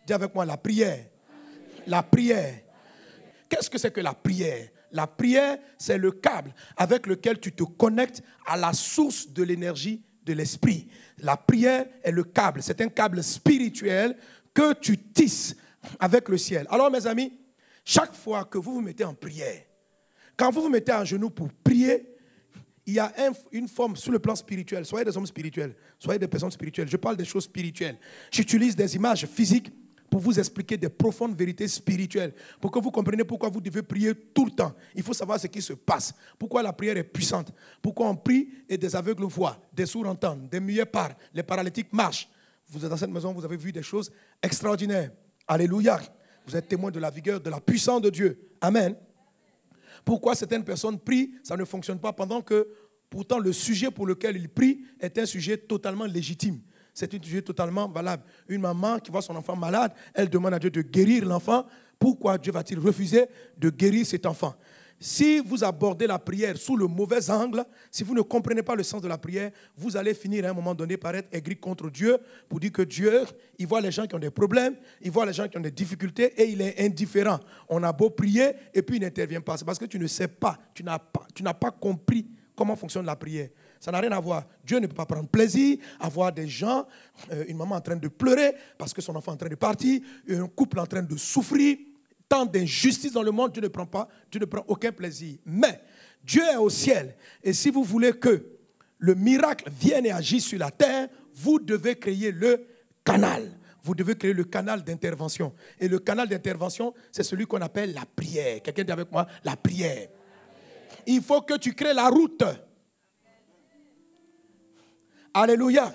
Dis avec moi la prière. La prière. Qu'est-ce que c'est que la prière? La prière, c'est le câble avec lequel tu te connectes à la source de l'énergie de l'esprit. La prière est le câble. C'est un câble spirituel que tu tisses avec le ciel. Alors mes amis, chaque fois que vous vous mettez en prière, quand vous vous mettez à genoux pour prier, il y a une forme sur le plan spirituel. Soyez des hommes spirituels, soyez des personnes spirituelles. Je parle des choses spirituelles. J'utilise des images physiques pour vous expliquer des profondes vérités spirituelles, pour que vous compreniez pourquoi vous devez prier tout le temps. Il faut savoir ce qui se passe, pourquoi la prière est puissante, pourquoi on prie et des aveugles voient, des sourds entendent, des muets parlent, les paralytiques marchent. Vous êtes dans cette maison, vous avez vu des choses extraordinaires. Alléluia. Vous êtes témoin de la vigueur, de la puissance de Dieu. Amen. Pourquoi certaines personnes prient, ça ne fonctionne pas pendant que pourtant le sujet pour lequel ils prient est un sujet totalement légitime. C'est un sujet totalement valable. Une maman qui voit son enfant malade, elle demande à Dieu de guérir l'enfant. Pourquoi Dieu va-t-il refuser de guérir cet enfant? Si vous abordez la prière sous le mauvais angle, si vous ne comprenez pas le sens de la prière, vous allez finir à un moment donné par être aigri contre Dieu pour dire que Dieu, il voit les gens qui ont des problèmes, il voit les gens qui ont des difficultés et il est indifférent. On a beau prier et puis il n'intervient pas. C'est parce que tu ne sais pas, tu n'as pas compris comment fonctionne la prière. Ça n'a rien à voir. Dieu ne peut pas prendre plaisir à voir des gens, une maman en train de pleurer parce que son enfant est en train de partir, un couple en train de souffrir. Tant d'injustice dans le monde, Dieu ne prend aucun plaisir. Mais Dieu est au ciel. Et si vous voulez que le miracle vienne et agisse sur la terre, vous devez créer le canal. Vous devez créer le canal d'intervention. Et le canal d'intervention, c'est celui qu'on appelle la prière. Quelqu'un dit avec moi, la prière. Il faut que tu crées la route. Alléluia.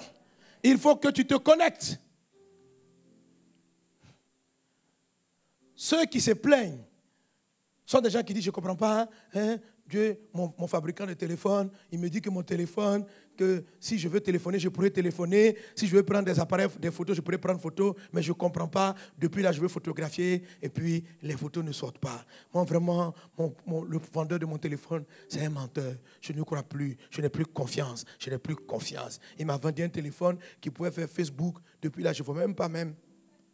Il faut que tu te connectes. Ceux qui se plaignent sont des gens qui disent, je ne comprends pas, hein, Dieu, mon fabricant de téléphone, il me dit que mon téléphone, que si je veux téléphoner, je pourrais téléphoner. Si je veux prendre des appareils, des photos, je pourrais prendre photos, mais je ne comprends pas. Depuis là, je veux photographier et puis les photos ne sortent pas. Moi, vraiment, le vendeur de mon téléphone, c'est un menteur. Je ne crois plus. Je n'ai plus confiance. Je n'ai plus confiance. Il m'a vendu un téléphone qui pouvait faire Facebook. Depuis là, je ne vois même pas même.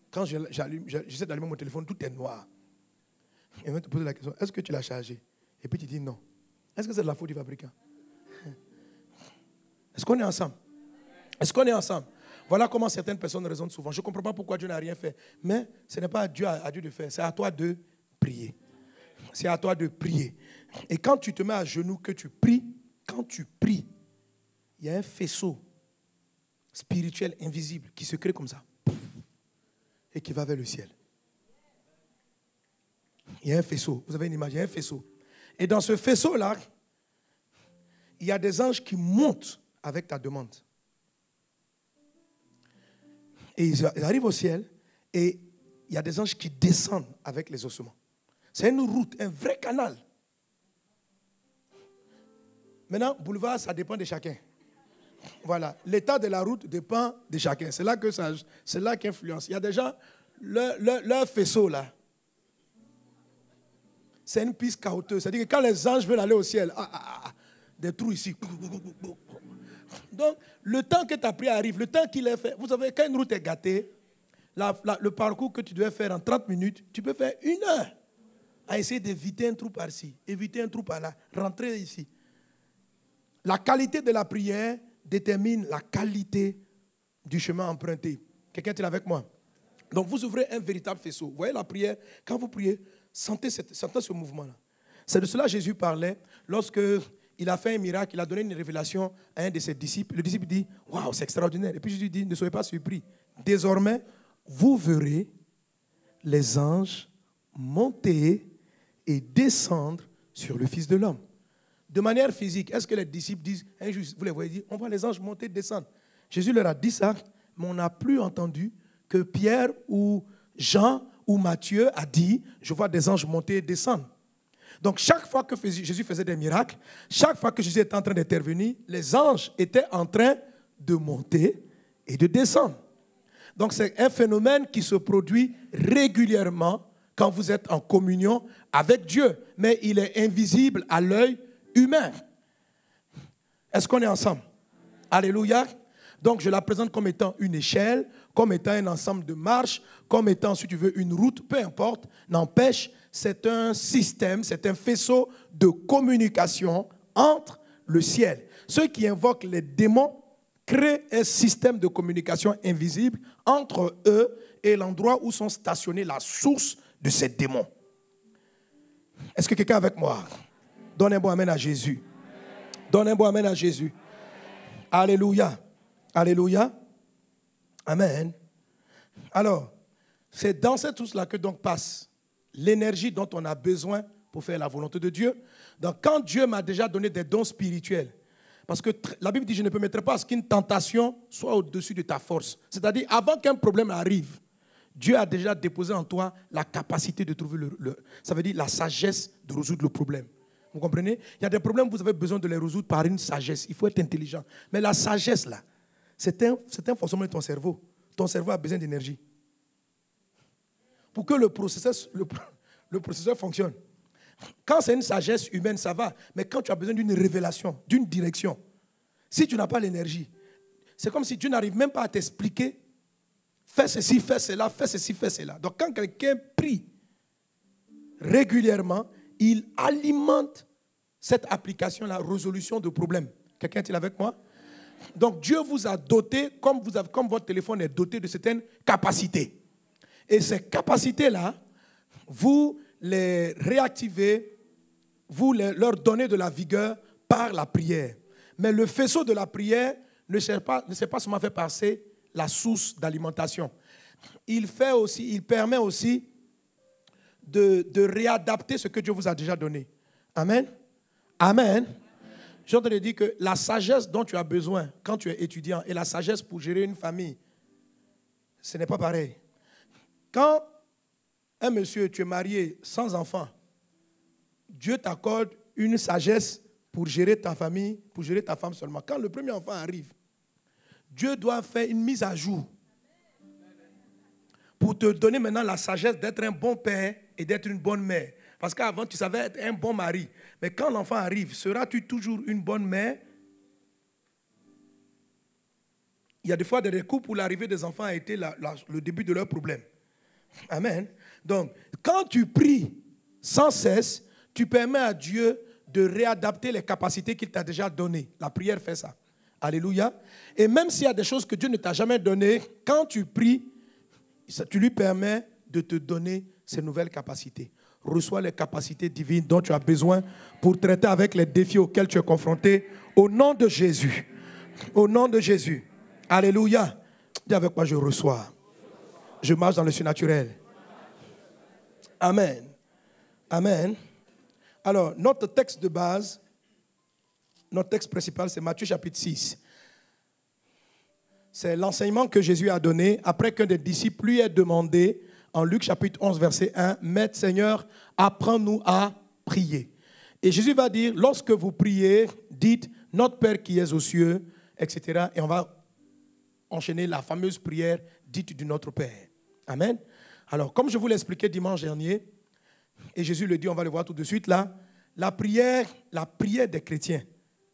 Quand j'essaie d'allumer mon téléphone, tout est noir. Et on va te poser la question, est-ce que tu l'as chargé? Et puis tu dis non. Est-ce que c'est de la faute du fabricant? Est-ce qu'on est ensemble? Est-ce qu'on est ensemble? Voilà comment certaines personnes raisonnent souvent. Je ne comprends pas pourquoi Dieu n'a rien fait. Mais ce n'est pas à Dieu de faire, c'est à toi de prier. C'est à toi de prier. Et quand tu te mets à genoux, que tu pries, quand tu pries, il y a un faisceau spirituel invisible qui se crée comme ça. Et qui va vers le ciel. Il y a un faisceau. Vous avez une image, il y a un faisceau. Et dans ce faisceau-là, il y a des anges qui montent avec ta demande. Et ils arrivent au ciel et il y a des anges qui descendent avec les ossements. C'est une route, un vrai canal. Maintenant, boulevard, ça dépend de chacun. Voilà, l'état de la route dépend de chacun. C'est là qu'influence. Il y a des gens, leur faisceau là, c'est une piste caouteuse. C'est-à-dire que quand les anges veulent aller au ciel, des trous ici. Donc, le temps que ta prière arrive, le temps qu'il est fait, vous savez, quand une route est gâtée, le parcours que tu devais faire en 30 minutes, tu peux faire 1 heure à essayer d'éviter un trou par-ci, éviter un trou par-là, rentrer ici. La qualité de la prière détermine la qualité du chemin emprunté. Quelqu'un est avec moi? Donc vous ouvrez un véritable faisceau. Vous voyez la prière, quand vous priez, sentez ce mouvement-là. C'est de cela que Jésus parlait lorsqu'il a fait un miracle, il a donné une révélation à un de ses disciples. Le disciple dit, waouh, c'est extraordinaire. Et puis Jésus dit, ne soyez pas surpris. Désormais, vous verrez les anges monter et descendre sur le Fils de l'homme. De manière physique, est-ce que les disciples disent, vous les voyez dire, on voit les anges monter et descendre. Jésus leur a dit ça, mais on n'a plus entendu que Pierre ou Jean ou Matthieu a dit, je vois des anges monter et descendre. Donc chaque fois que Jésus faisait des miracles, chaque fois que Jésus était en train d'intervenir, les anges étaient en train de monter et de descendre. Donc c'est un phénomène qui se produit régulièrement quand vous êtes en communion avec Dieu, mais il est invisible à l'œil humain. Est-ce qu'on est ensemble? Alléluia. Donc je la présente comme étant une échelle, comme étant un ensemble de marches, comme étant, si tu veux, une route, peu importe, n'empêche, c'est un système, c'est un faisceau de communication entre le ciel. Ceux qui invoquent les démons créent un système de communication invisible entre eux et l'endroit où sont stationnés la source de ces démons. Est-ce que quelqu'un est avec moi? Donne un bon amen à Jésus. Donne un bon amen à Jésus. Alléluia. Alléluia. Amen. Alors, c'est dans cette source-là que donc passe l'énergie dont on a besoin pour faire la volonté de Dieu. Donc, quand Dieu m'a déjà donné des dons spirituels, parce que la Bible dit, je ne permettrai pas à ce qu'une tentation soit au-dessus de ta force. C'est-à-dire, avant qu'un problème arrive, Dieu a déjà déposé en toi la capacité de trouver ça veut dire la sagesse de résoudre le problème. Vous comprenez? Il y a des problèmes, vous avez besoin de les résoudre par une sagesse. Il faut être intelligent. Mais la sagesse, là, c'est un fonctionnement de ton cerveau. Ton cerveau a besoin d'énergie. Pour que le processeur fonctionne. Quand c'est une sagesse humaine, ça va. Mais quand tu as besoin d'une révélation, d'une direction, si tu n'as pas l'énergie, c'est comme si Dieu n'arrive même pas à t'expliquer. Fais ceci, fais cela, fais ceci, fais cela. Donc quand quelqu'un prie régulièrement, il alimente cette application, la résolution de problèmes. Quelqu'un est-il avec moi? Donc Dieu vous a doté, comme votre téléphone est doté de certaines capacités. Et ces capacités-là, vous les réactivez, vous leur donnez de la vigueur par la prière. Mais le faisceau de la prière ne sert pas seulement à faire passer la source d'alimentation. Il permet aussi de réadapter ce que Dieu vous a déjà donné. Amen. Amen. Je te dire que la sagesse dont tu as besoin quand tu es étudiant et la sagesse pour gérer une famille, ce n'est pas pareil. Quand un monsieur, tu es marié sans enfant, Dieu t'accorde une sagesse pour gérer ta famille, pour gérer ta femme seulement. Quand le premier enfant arrive, Dieu doit faire une mise à jour pour te donner maintenant la sagesse d'être un bon père et d'être une bonne mère. Parce qu'avant, tu savais être un bon mari. Mais quand l'enfant arrive, seras-tu toujours une bonne mère? Il y a des fois des couples où l'arrivée des enfants a été le début de leur problème. Amen. Donc, quand tu pries sans cesse, tu permets à Dieu de réadapter les capacités qu'il t'a déjà données. La prière fait ça. Alléluia. Et même s'il y a des choses que Dieu ne t'a jamais données, quand tu pries, tu lui permets de te donner ces nouvelles capacités. Reçois les capacités divines dont tu as besoin pour traiter avec les défis auxquels tu es confronté. Au nom de Jésus. Au nom de Jésus. Alléluia. Dis avec moi, je reçois. Je marche dans le surnaturel. Amen. Amen. Alors, notre texte de base, notre texte principal, c'est Matthieu chapitre 6. C'est l'enseignement que Jésus a donné après qu'un des disciples lui ait demandé, en Luc chapitre 11, verset 1, « Maître Seigneur, apprends-nous à prier. » Et Jésus va dire, lorsque vous priez, dites, « Notre Père qui es aux cieux, etc. » Et on va enchaîner la fameuse prière dite du Notre Père. Amen. Alors, comme je vous l'ai expliqué dimanche dernier, et Jésus le dit, on va le voir tout de suite là, la prière des chrétiens,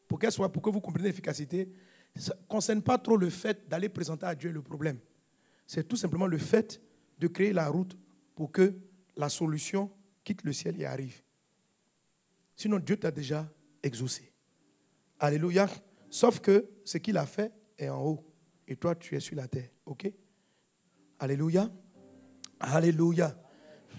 pour que vous compreniez l'efficacité, ça ne concerne pas trop le fait d'aller présenter à Dieu le problème. C'est tout simplement le fait de créer la route pour que la solution quitte le ciel et arrive. Sinon, Dieu t'a déjà exaucé. Alléluia. Sauf que ce qu'il a fait est en haut. Et toi, tu es sur la terre. OK? Alléluia. Alléluia.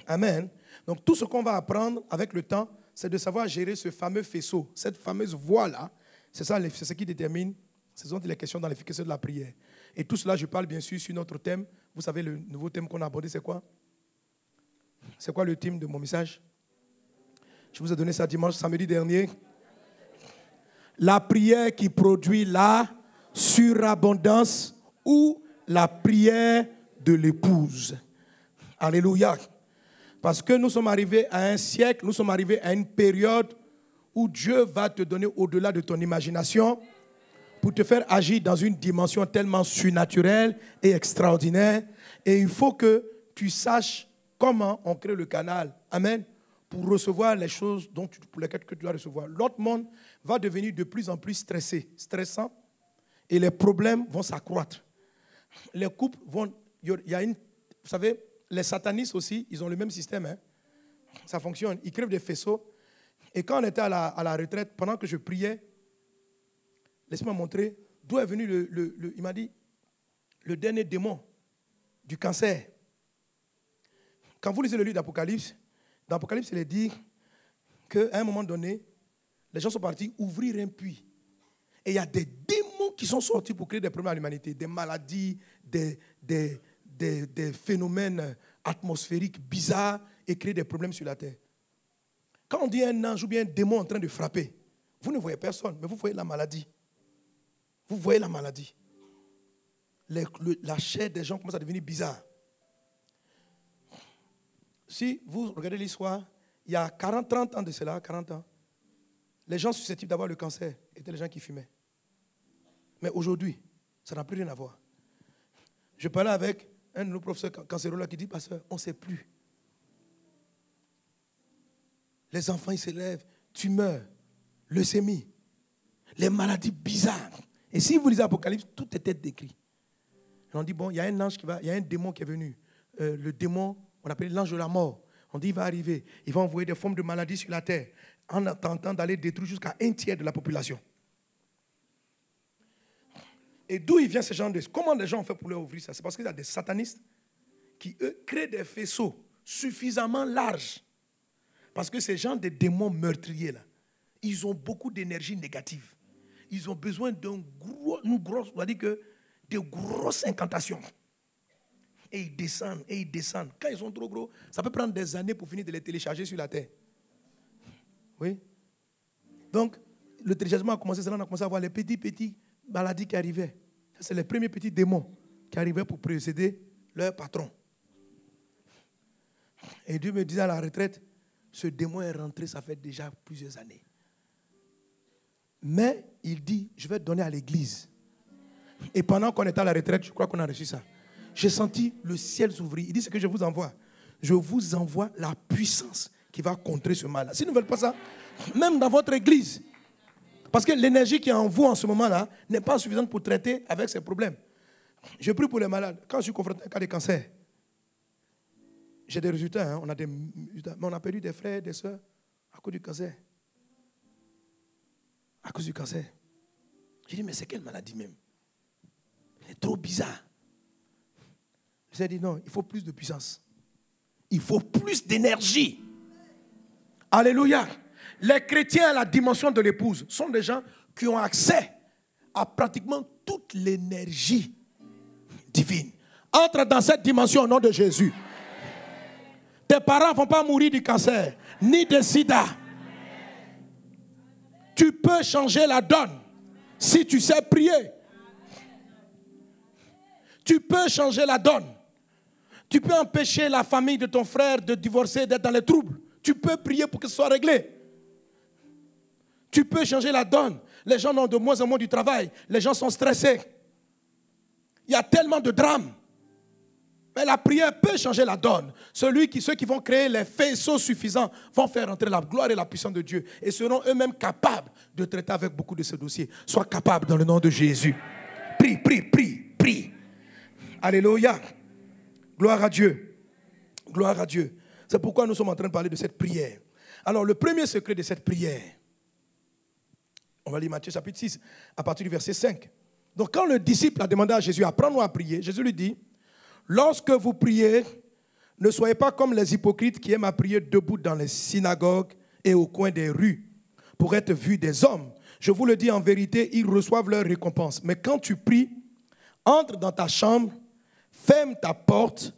Amen. Donc, tout ce qu'on va apprendre avec le temps, c'est de savoir gérer ce fameux faisceau, cette fameuse voie-là. C'est ce qui détermine, ce sont les questions dans l'efficacité de la prière. Et tout cela, je parle bien sûr sur notre thème. Vous savez, le nouveau thème qu'on a abordé, c'est quoi? C'est quoi le thème de mon message? Je vous ai donné ça samedi dernier. La prière qui produit la surabondance ou la prière de l'épouse. Alléluia. Parce que nous sommes arrivés à un siècle, nous sommes arrivés à une période où Dieu va te donner au-delà de ton imagination pour te faire agir dans une dimension tellement surnaturelle et extraordinaire. Et il faut que tu saches comment on crée le canal. Amen. Pour recevoir les choses pour lesquelles tu dois recevoir. L'autre monde va devenir de plus en plus stressant et les problèmes vont s'accroître. les couples vont... Il y a une... Vous savez, les satanistes aussi, ils ont le même système. Hein. Ça fonctionne. Ils crèvent des faisceaux. Et quand on était à la retraite, pendant que je priais, laisse-moi montrer d'où est venu il m'a dit, le dernier démon du cancer. Quand vous lisez le livre d'Apocalypse, dans Apocalypse, il est dit qu'à un moment donné, les gens sont partis ouvrir un puits. Et il y a des démons qui sont sortis pour créer des problèmes à l'humanité, des maladies, des phénomènes atmosphériques bizarres et créer des problèmes sur la terre. Quand on dit un ange ou bien un démon en train de frapper, vous ne voyez personne, mais vous voyez la maladie. Vous voyez la maladie. La chair des gens commence à devenir bizarre. Si vous regardez l'histoire, il y a 30 ans de cela, 40 ans, les gens susceptibles d'avoir le cancer étaient les gens qui fumaient. Mais aujourd'hui, ça n'a plus rien à voir. Je parlais avec un de nos professeurs cancérologues qui dit, pasteur, on ne sait plus. Les enfants, ils s'élèvent, tumeurs, leucémie, les maladies bizarres. Et si vous lisez l'Apocalypse, tout était décrit. Et on dit, bon, il y a un ange il y a un démon qui est venu. Le démon, on appelle l'ange de la mort. On dit, il va arriver, il va envoyer des formes de maladies sur la terre, en tentant d'aller détruire jusqu'à 1/3 de la population. Et d'où il vient ce genre de... Comment les gens ont fait pour leur ouvrir ça? C'est parce qu'il y a des satanistes qui, eux, créent des faisceaux suffisamment larges. Parce que ces gens de démons meurtriers, là, ils ont beaucoup d'énergie négative. Ils ont besoin de grosses incantations. Et ils descendent, et ils descendent. Quand ils sont trop gros, ça peut prendre des années pour finir de les télécharger sur la terre. Oui. Donc, le téléchargement a commencé, on a commencé à voir les petits maladies qui arrivaient. C'est les premiers petits démons qui arrivaient pour précéder leur patron. Et Dieu me disait à la retraite, ce démon est rentré, ça fait déjà plusieurs années. Mais il dit, je vais donner à l'église. Et pendant qu'on était à la retraite, je crois qu'on a reçu ça. J'ai senti le ciel s'ouvrir. Il dit, ce que je vous envoie. Je vous envoie la puissance qui va contrer ce mal-là. Si vous ne voulez pas ça, même dans votre église. Parce que l'énergie qui est en vous en ce moment-là n'est pas suffisante pour traiter avec ces problèmes. Je prie pour les malades. Quand je suis confronté à un cas de cancer, j'ai des résultats. Hein, mais on a perdu des frères, des soeurs à cause du cancer. À cause du cancer. J'ai dit, mais c'est quelle maladie même? Elle est trop bizarre. J'ai dit, non, il faut plus de puissance. Il faut plus d'énergie. Alléluia. Les chrétiens à la dimension de l'épouse sont des gens qui ont accès à pratiquement toute l'énergie divine. Entre dans cette dimension au nom de Jésus. Tes parents ne vont pas mourir du cancer, ni de sida. Tu peux changer la donne si tu sais prier. Tu peux changer la donne. Tu peux empêcher la famille de ton frère de divorcer, d'être dans les troubles. Tu peux prier pour que ce soit réglé. Tu peux changer la donne. Les gens ont de moins en moins du travail. Les gens sont stressés. Il y a tellement de drames. Mais la prière peut changer la donne. Ceux qui vont créer les faisceaux suffisants vont faire entrer la gloire et la puissance de Dieu et seront eux-mêmes capables de traiter avec beaucoup de ce dossier. Sois capable dans le nom de Jésus. Prie, prie, prie, prie. Alléluia. Gloire à Dieu. Gloire à Dieu. C'est pourquoi nous sommes en train de parler de cette prière. Alors, le premier secret de cette prière, on va lire Matthieu chapitre 6, à partir du verset 5. Donc, quand le disciple a demandé à Jésus, apprends-nous à prier, Jésus lui dit, lorsque vous priez, ne soyez pas comme les hypocrites qui aiment à prier debout dans les synagogues et au coin des rues pour être vus des hommes. Je vous le dis en vérité, ils reçoivent leur récompense. Mais quand tu pries, entre dans ta chambre, ferme ta porte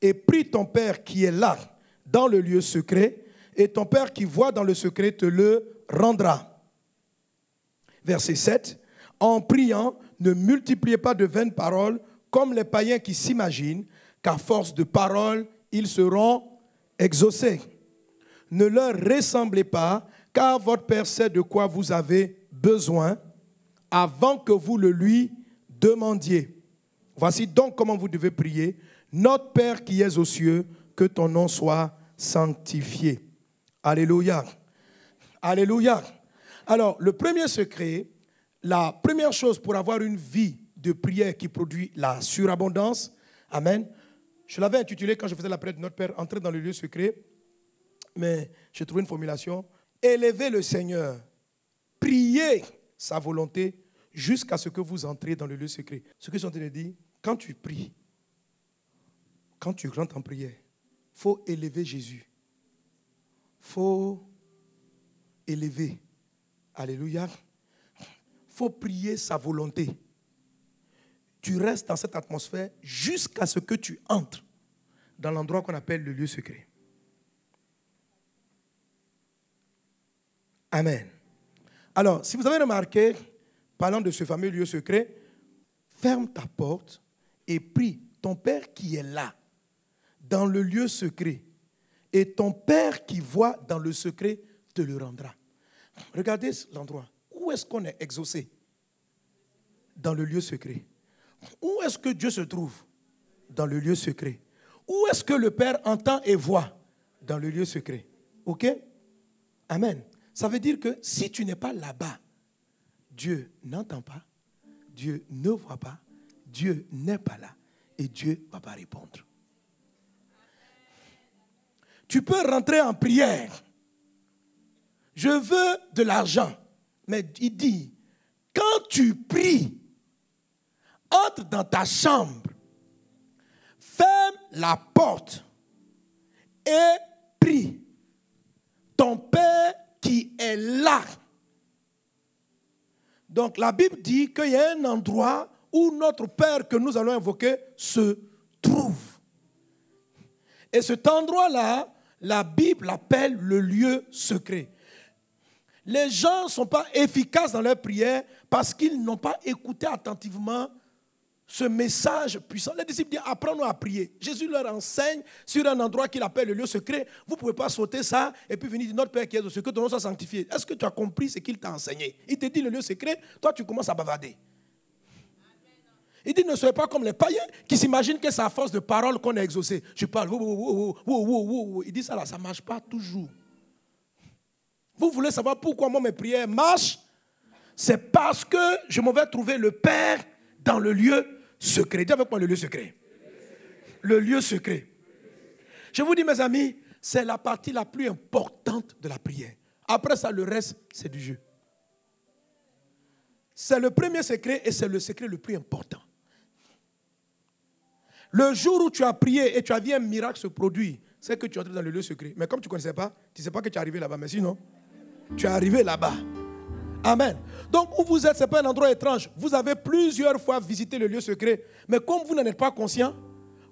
et prie ton Père qui est là, dans le lieu secret, et ton Père qui voit dans le secret te le rendra. Verset 7. En priant, ne multipliez pas de vaines paroles comme les païens qui s'imaginent qu'à force de paroles, ils seront exaucés. Ne leur ressemblez pas, car votre Père sait de quoi vous avez besoin avant que vous le lui demandiez. Voici donc comment vous devez prier. Notre Père qui es aux cieux, que ton nom soit sanctifié. Alléluia. Alléluia. Alors, le premier secret, la première chose pour avoir une vie de prière qui produit la surabondance. Amen. Je l'avais intitulé quand je faisais la prière de notre Père, entrer dans le lieu secret. Mais j'ai trouvé une formulation. Élevez le Seigneur. Priez sa volonté jusqu'à ce que vous entrez dans le lieu secret. Ce que je suis en train de dire, quand tu pries, quand tu rentres en prière, il faut élever Jésus. Il faut élever. Alléluia. Il faut prier sa volonté. Tu restes dans cette atmosphère jusqu'à ce que tu entres dans l'endroit qu'on appelle le lieu secret. Amen. Alors, si vous avez remarqué, parlant de ce fameux lieu secret, ferme ta porte et prie ton Père qui est là, dans le lieu secret. Et ton Père qui voit dans le secret te le rendra. Regardez l'endroit. Où est-ce qu'on est exaucé? Dans le lieu secret. Où est-ce que Dieu se trouve? Dans le lieu secret. Où est-ce que le Père entend et voit? Dans le lieu secret. Ok? Amen. Ça veut dire que si tu n'es pas là-bas, Dieu n'entend pas, Dieu ne voit pas, Dieu n'est pas là et Dieu ne va pas répondre. Tu peux rentrer en prière. Je veux de l'argent. Mais il dit, quand tu pries, entre dans ta chambre, ferme la porte et prie. Ton Père qui est là. Donc la Bible dit qu'il y a un endroit où notre Père que nous allons invoquer se trouve. Et cet endroit-là, la Bible l'appelle le lieu secret. Les gens ne sont pas efficaces dans leur prière parce qu'ils n'ont pas écouté attentivement ce message puissant. Les disciples disent, apprends-nous à prier. Jésus leur enseigne sur un endroit qu'il appelle le lieu secret. Vous ne pouvez pas sauter ça et puis venir dire, notre Père qui est au secret, ton nom soit sanctifié. Est-ce que tu as compris ce qu'il t'a enseigné? Il te dit le lieu secret, toi tu commences à bavarder. Il dit, ne soyez pas comme les païens qui s'imaginent que c'est à force de paroles qu'on est exaucé. Je parle, il dit ça là, ça ne marche pas toujours. Vous voulez savoir pourquoi moi mes prières marchent? C'est parce que je m'en vais trouver le Père dans le lieu secret. Dis avec moi le lieu secret. Le lieu secret. Je vous dis mes amis, c'est la partie la plus importante de la prière. Après ça, le reste, c'est du jeu. C'est le premier secret et c'est le secret le plus important. Le jour où tu as prié et tu as vu un miracle se produire, c'est que tu es entré dans le lieu secret. Mais comme tu ne connaissais pas, tu ne sais pas que tu es arrivé là-bas. Mais sinon, tu es arrivé là-bas. Amen. Donc, où vous êtes, ce n'est pas un endroit étrange. Vous avez plusieurs fois visité le lieu secret. Mais comme vous n'en êtes pas conscient,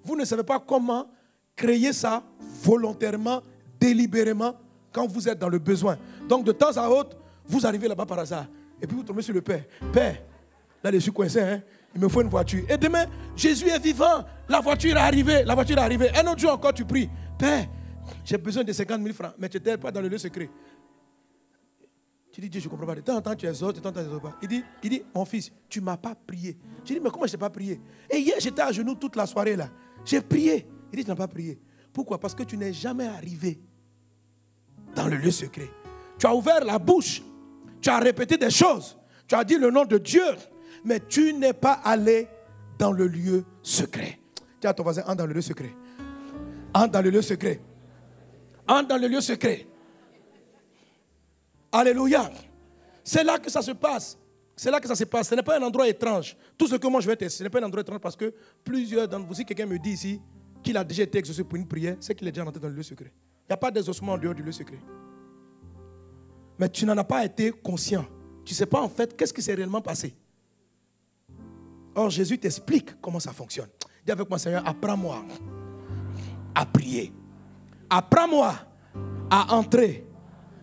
vous ne savez pas comment créer ça volontairement, délibérément, quand vous êtes dans le besoin. Donc, de temps à autre, vous arrivez là-bas par hasard. Et puis, vous tombez sur le Père. Père, là, je suis coincé, hein? Il me faut une voiture. Et demain, Jésus est vivant. La voiture est arrivée. La voiture est arrivée. Un autre jour encore, tu pries. Père, j'ai besoin de 50 000 francs. Mais tu n'étais pas dans le lieu secret. Tu dis, Dieu, je ne comprends pas. De temps en temps, tu exhortes, de temps en temps, tu n'exhortes pas. Il dit, mon fils, tu ne m'as pas prié. Je dis, mais comment je n'ai pas prié? Et hier, j'étais à genoux toute la soirée là. J'ai prié. Il dit, tu n'as pas prié. Pourquoi? Parce que tu n'es jamais arrivé dans le lieu secret. Tu as ouvert la bouche. Tu as répété des choses. Tu as dit le nom de Dieu. Mais tu n'es pas allé dans le lieu secret. Dis à ton voisin, entre dans le lieu secret. Entre dans le lieu secret. Entre dans le lieu secret. Alléluia. C'est là que ça se passe. C'est là que ça se passe. Ce n'est pas un endroit étrange. Tout ce que moi je vais tester, ce n'est pas un endroit étrange parce que plusieurs d'entre vous, si quelqu'un me dit ici qu'il a déjà été exaucé pour une prière, c'est qu'il est déjà entré dans le lieu secret. Il n'y a pas d'exaucement en dehors du lieu secret. Mais tu n'en as pas été conscient. Tu ne sais pas en fait qu'est-ce qui s'est réellement passé. Or, Jésus t'explique comment ça fonctionne. Dis avec moi, Seigneur, apprends-moi à prier. Apprends-moi à entrer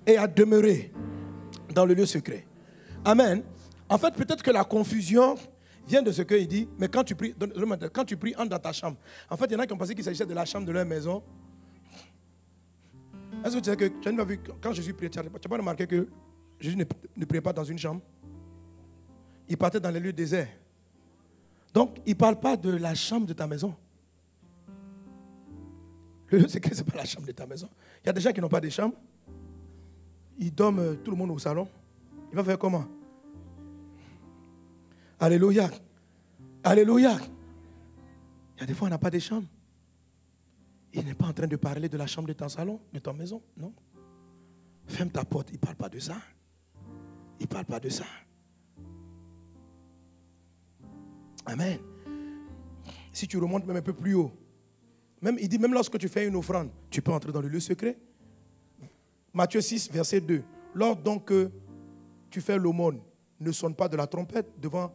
et à demeurer dans le lieu secret. Amen. En fait, peut-être que la confusion vient de ce qu'il dit, mais quand tu pries, entre dans ta chambre. En fait, il y en a qui ont pensé qu'il s'agissait de la chambre de leur maison. Est-ce que tu sais que tu as vu, quand Jésus priait, tu n'as pas remarqué que Jésus ne priait pas dans une chambre? Il partait dans les lieux déserts. Donc, il ne parle pas de la chambre de ta maison. Le lieu secret, ce n'est pas la chambre de ta maison. Il y a des gens qui n'ont pas de chambre. Ils dorment tout le monde au salon. Il va faire comment? Alléluia. Alléluia. Il y a des fois, on n'a pas de chambre. Il n'est pas en train de parler de la chambre de ton salon, de ta maison, non. Ferme ta porte, il ne parle pas de ça. Il ne parle pas de ça. Amen. Si tu remontes même un peu plus haut, même, il dit même lorsque tu fais une offrande, tu peux entrer dans le lieu secret. Matthieu 6, verset 2. Lors donc que tu fais l'aumône, ne sonne pas de la trompette devant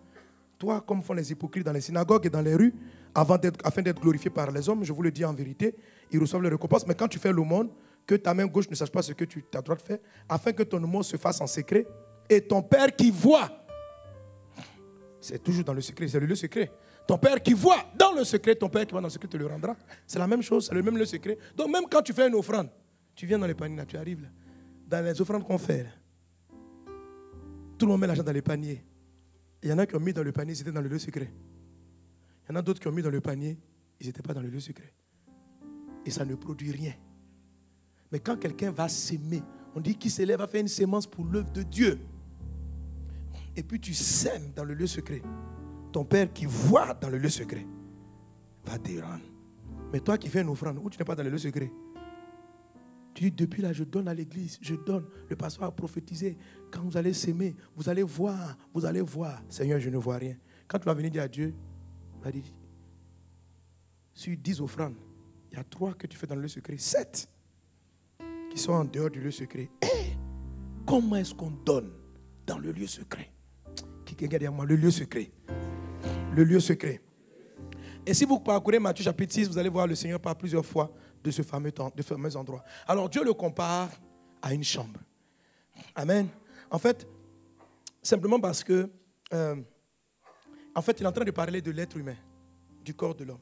toi, comme font les hypocrites dans les synagogues et dans les rues, afin d'être glorifiés par les hommes. Je vous le dis en vérité, ils reçoivent les récompenses. Mais quand tu fais l'aumône, que ta main gauche ne sache pas ce que ta droite fait, afin que ton aumône se fasse en secret. Et ton Père qui voit, c'est toujours dans le secret, c'est le lieu secret. Ton Père qui voit dans le secret, ton Père qui va dans le secret te le rendra. C'est la même chose, c'est le même lieu secret. Donc même quand tu fais une offrande, tu viens dans les paniers, là, tu arrives là, dans les offrandes qu'on fait, là, tout le monde met l'argent dans les paniers. Il y en a qui ont mis dans le panier, ils étaient dans le lieu secret. Il y en a d'autres qui ont mis dans le panier, ils n'étaient pas dans le lieu secret. Et ça ne produit rien. Mais quand quelqu'un va s'aimer, on dit qu'il s'élève à faire une sémence pour l'œuvre de Dieu. Et puis tu sèmes dans le lieu secret. Ton Père qui voit dans le lieu secret va te rendre. Mais toi qui fais une offrande, où tu n'es pas dans le lieu secret, tu dis, depuis là, je donne à l'église, je donne. Le pasteur a prophétisé. Quand vous allez s'aimer, vous allez voir, vous allez voir. Seigneur, je ne vois rien. Quand tu vas venir dire à Dieu, il va dire, sur 10 offrandes, il y a 3 que tu fais dans le lieu secret, 7 qui sont en dehors du lieu secret. Comment est-ce qu'on donne dans le lieu secret? Quelqu'un dit à moi, le lieu secret. Le lieu secret. Et si vous parcourez Matthieu chapitre 6, vous allez voir le Seigneur parle plusieurs fois de ce fameux endroit. Alors Dieu le compare à une chambre. Amen. En fait, simplement parce que, en fait, il est en train de parler de l'être humain, du corps de l'homme.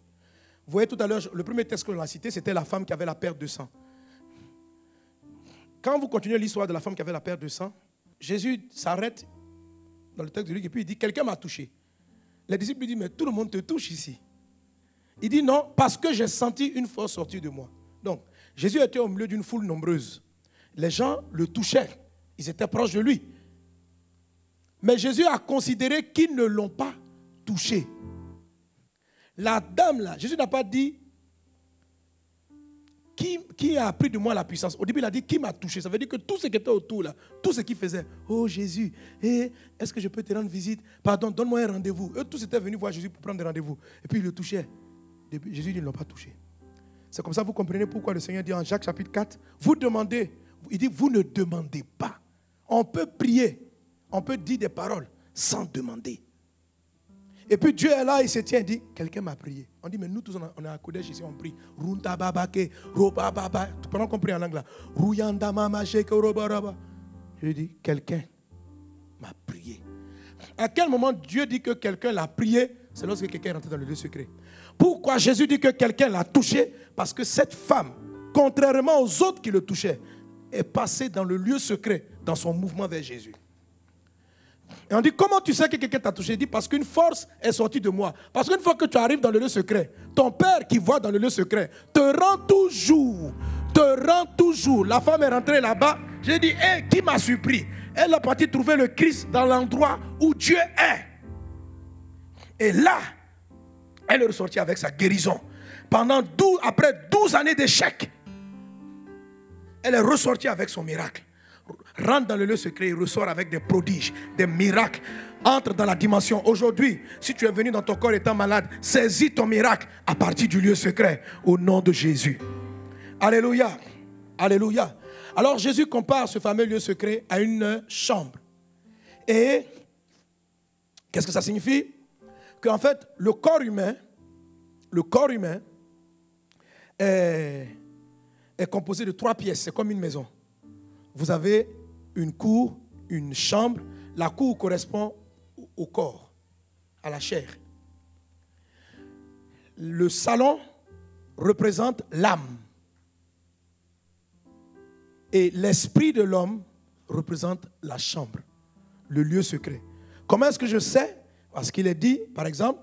Vous voyez tout à l'heure, le premier texte que l'on a cité, c'était la femme qui avait la perte de sang. Quand vous continuez l'histoire de la femme qui avait la perte de sang, Jésus s'arrête dans le texte de Luc et puis il dit, quelqu'un m'a touché. Les disciples lui disent, mais tout le monde te touche ici. Il dit non, parce que j'ai senti une force sortir de moi. Donc, Jésus était au milieu d'une foule nombreuse. Les gens le touchaient. Ils étaient proches de lui. Mais Jésus a considéré qu'ils ne l'ont pas touché. La dame là, Jésus n'a pas dit qui a pris de moi la puissance. Au début, il a dit qui m'a touché. Ça veut dire que tout ce qui était autour là, tout ce qu'ils faisaient, oh Jésus, est-ce que je peux te rendre visite? Pardon, donne-moi un rendez-vous. Eux tous étaient venus voir Jésus pour prendre des rendez-vous. Et puis ils le touchaient. Jésus dit, ils ne l'ont pas touché. C'est comme ça que vous comprenez pourquoi le Seigneur dit en Jacques chapitre 4, vous demandez, il dit, vous ne demandez pas. On peut prier, on peut dire des paroles sans demander. Et puis Dieu est là, il se tient et dit, quelqu'un m'a prié. On dit, mais nous tous, on est à Kodesh ici, on prie. Pendant qu'on prie en langue là, je lui dis, quelqu'un m'a prié. À quel moment Dieu dit que quelqu'un l'a prié? C'est lorsque quelqu'un est rentré dans le lieu secret. Pourquoi Jésus dit que quelqu'un l'a touché? Parce que cette femme, contrairement aux autres qui le touchaient, est passée dans le lieu secret, dans son mouvement vers Jésus. Et on dit, comment tu sais que quelqu'un t'a touché? Il dit, parce qu'une force est sortie de moi. Parce qu'une fois que tu arrives dans le lieu secret, ton Père qui voit dans le lieu secret te rend toujours. La femme est rentrée là-bas. J'ai dit, qui m'a surpris? Elle est partie trouver le Christ dans l'endroit où Dieu est. Et là, elle est ressortie avec sa guérison. Après 12 années d'échec, elle est ressortie avec son miracle. Rentre dans le lieu secret, il ressort avec des prodiges, des miracles. Entre dans la dimension. Aujourd'hui, si tu es venu dans ton corps étant malade, saisis ton miracle à partir du lieu secret, au nom de Jésus. Alléluia. Alléluia. Alors Jésus compare ce fameux lieu secret à une chambre. Et qu'est-ce que ça signifie? Qu'en fait, le corps humain est composé de 3 pièces. C'est comme une maison. Vous avez une cour, une chambre. La cour correspond au corps, à la chair. Le salon représente l'âme. Et l'esprit de l'homme représente la chambre, le lieu secret. Comment est-ce que je sais? Parce qu'il est dit, par exemple,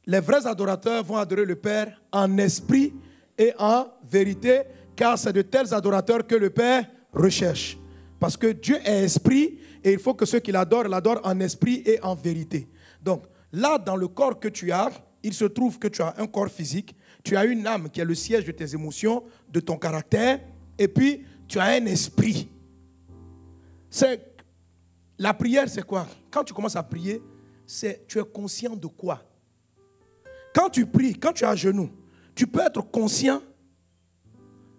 les vrais adorateurs vont adorer le Père en esprit et en vérité, car c'est de tels adorateurs que le Père recherche. Parce que Dieu est esprit Et il faut que ceux qui l'adorent en esprit et en vérité. Donc, là, dans le corps que tu as, il se trouve que tu as un corps physique, tu as une âme qui est le siège de tes émotions, de ton caractère, et puis tu as un esprit. La prière, c'est quoi? Quand tu commences à prier, tu es conscient de quoi? Quand tu pries, quand tu es à genoux, tu peux être conscient